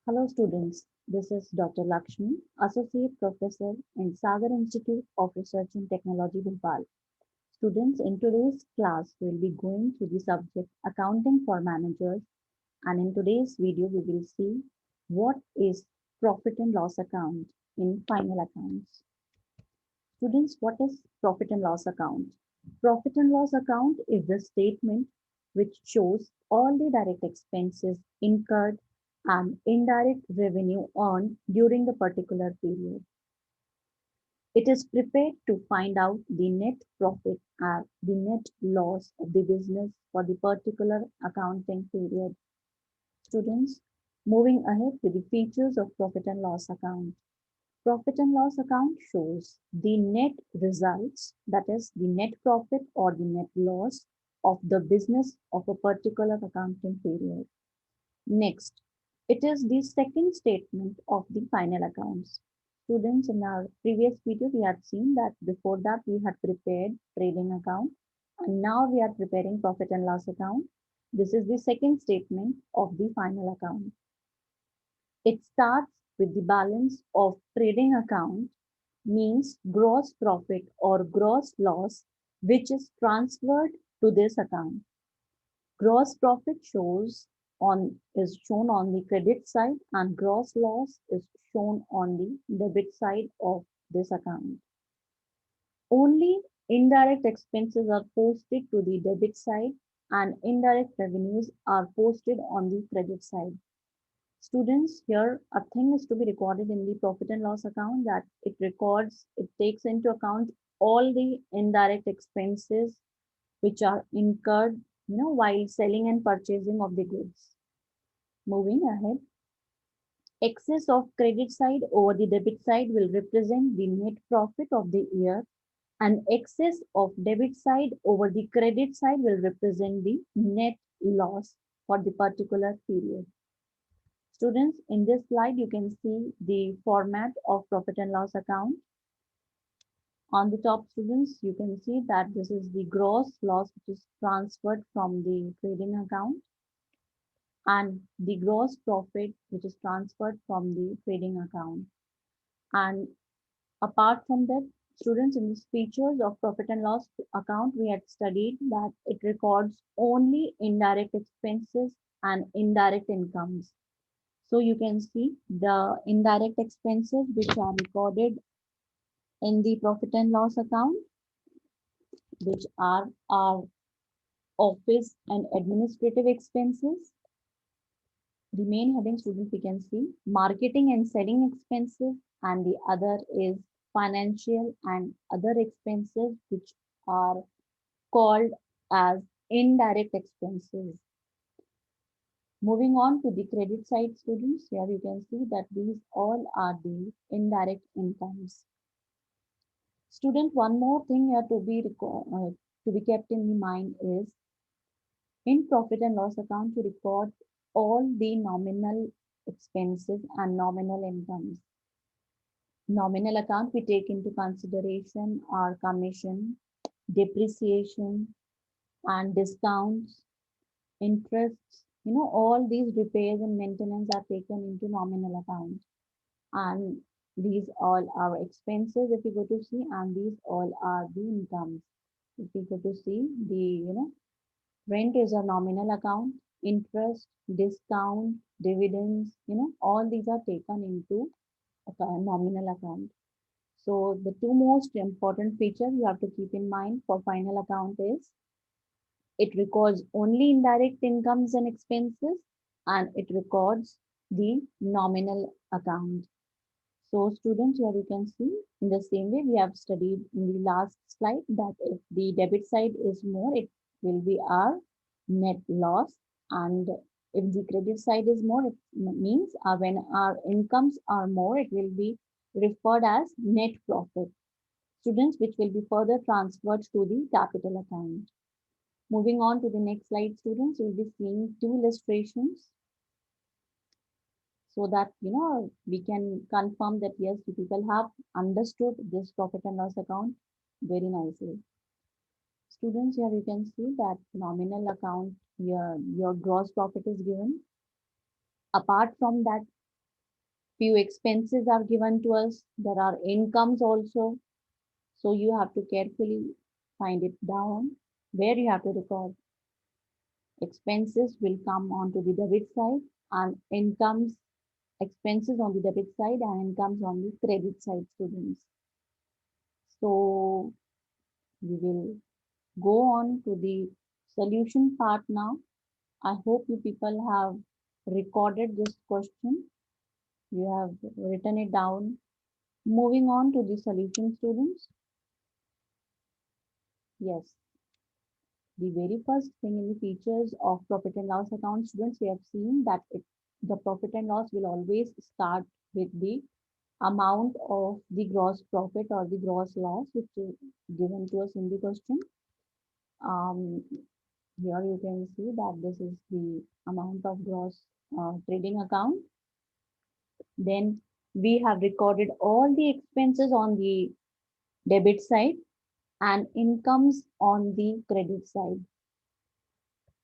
Hello students, this is Dr. Lakshmi, Associate Professor in Sagar Institute of Research and Technology, Bhopal. Students, in today's class, we will be going through the subject Accounting for Managers, and in today's video, we will see what is profit and loss account in final accounts. Students, what is profit and loss account? Profit and loss account is the statement which shows all the direct expenses incurred and indirect revenue earned during the particular period. It is prepared to find out the net profit and the net loss of the business for the particular accounting period. Students, moving ahead with the features of profit and loss account. Profit and loss account shows the net results, that is, the net profit or the net loss of the business of a particular accounting period. Next, it is the second statement of the final accounts. Students, in our previous video, we had seen that before that we had prepared trading account and now we are preparing profit and loss account. This is the second statement of the final account. It starts with the balance of trading account, means gross profit or gross loss, which is transferred to this account. Gross profit is shown on the credit side and gross loss is shown on the debit side of this account. Only indirect expenses are posted to the debit side and indirect revenues are posted on the credit side. Students, here a thing is to be recorded in the profit and loss account that it takes into account all the indirect expenses which are incurred, while selling and purchasing of the goods. Moving ahead, excess of credit side over the debit side will represent the net profit of the year, and excess of debit side over the credit side will represent the net loss for the particular period. Students, in this slide, you can see the format of profit and loss account. On the top, students, you can see that this is the gross loss which is transferred from the trading account and the gross profit which is transferred from the trading account. And apart from that, students, in these features of profit and loss account, we had studied that it records only indirect expenses and indirect incomes. So you can see the indirect expenses which are recorded in the profit and loss account, which are our office and administrative expenses. The main heading, students, we can see marketing and selling expenses, and the other is financial and other expenses, which are called as indirect expenses. Moving on to the credit side, students, here you can see that these all are the indirect incomes. Student, one more thing here to be kept in the mind is in profit and loss account to record all the nominal expenses and nominal incomes. Nominal account, we take into consideration our commission, depreciation, and discounts, interests. All these repairs and maintenance are taken into nominal account. And these all are expenses if you go to see, and these all are the incomes. If you go to see rent is a nominal account, interest, discount, dividends, all these are taken into a nominal account. So the two most important features you have to keep in mind for final account is it records only indirect incomes and expenses and it records the nominal account. So students, here you can see in the same way we have studied in the last slide that if the debit side is more, it will be our net loss, and if the credit side is more, it means when our incomes are more, it will be referred as net profit. Students, which will be further transferred to the capital account. Moving on to the next slide, students, we'll be seeing two illustrations so that we can confirm that yes, you people have understood this profit and loss account very nicely. Students, here you can see that nominal account, your gross profit is given. Apart from that, Few expenses are given to us. There are incomes also. So you have to carefully find it down where you have to record. Expenses will come onto the debit side and incomes, expenses on the debit side and incomes on the credit side, students. So we will go on to the solution part now. I hope you people have recorded this question. You have written it down. Moving on to the solution, students. Yes, the very first thing in the features of profit and loss account, students, we have seen that the profit and loss will always start with the amount of the gross profit or the gross loss, which is given to us in the question. Um, Here you can see that this is the amount of gross trading account. Then we have recorded all the expenses on the debit side and incomes on the credit side.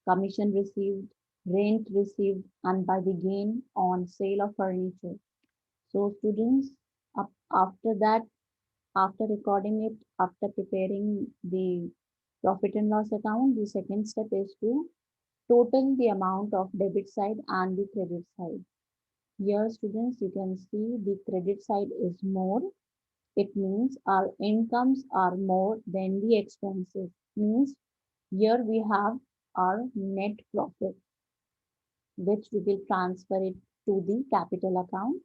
Commission received, rent received, and by the gain on sale of furniture. So students, after that, after recording it, after preparing the profit and loss account, the second step is to total the amount of debit side and the credit side. Here, students, you can see the credit side is more. It means our incomes are more than the expenses. Means here we have our net profit, which we will transfer it to the capital account.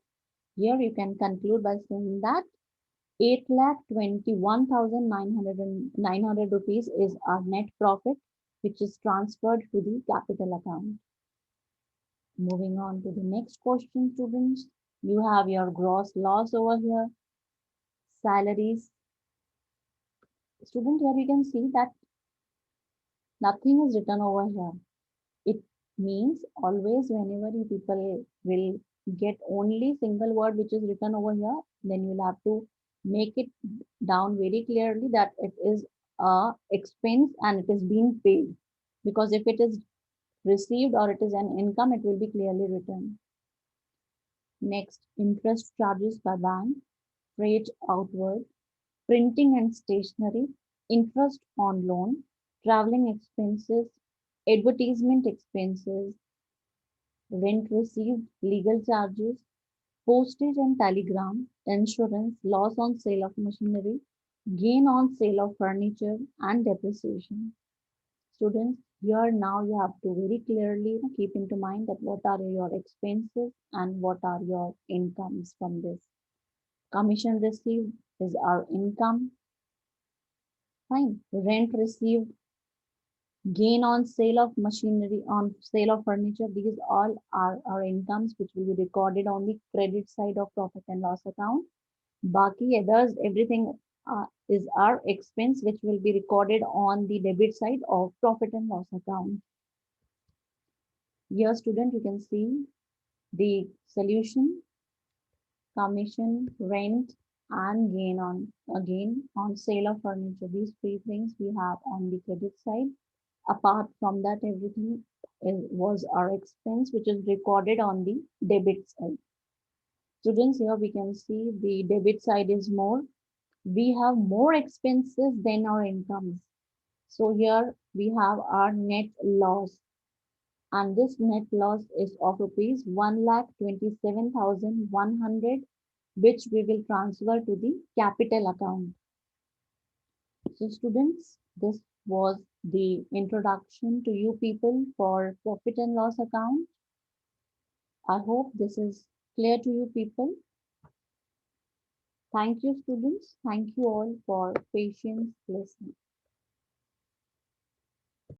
Here you can conclude by saying that 8,21,900 rupees is our net profit, which is transferred to the capital account. Moving on to the next question, students. You have your gross loss over here, salaries. Student, here you can see that nothing is written over here. It means always whenever you people will get only single word which is written over here, then you'll have to make it down very clearly that it is a expense and it is being paid. Because if it is received or it is an income, it will be clearly written. Next, interest charges by bank, freight outward, printing and stationery, interest on loan, traveling expenses, advertisement expenses, rent received, legal charges, postage and telegram, insurance, loss on sale of machinery, gain on sale of furniture, and depreciation. Students, here now you have to very clearly keep into mind that what are your expenses and what are your incomes from this. Commission received is our income. Fine. Rent received, gain on sale of machinery, on sale of furniture, these all are our incomes which will be recorded on the credit side of profit and loss account. Baki others, everything is our expense which will be recorded on the debit side of profit and loss account. Here, student, you can see the solution, commission, rent, and gain on sale of furniture. These three things we have on the credit side. Apart from that, everything was our expense, which is recorded on the debit side. Students, here we can see the debit side is more. We have more expenses than our incomes. So here we have our net loss. And this net loss is of rupees 1,27,100, which we will transfer to the capital account. So students, this was the introduction to you people for profit and loss account. I hope this is clear to you people. Thank you, students. Thank you all for patience listening.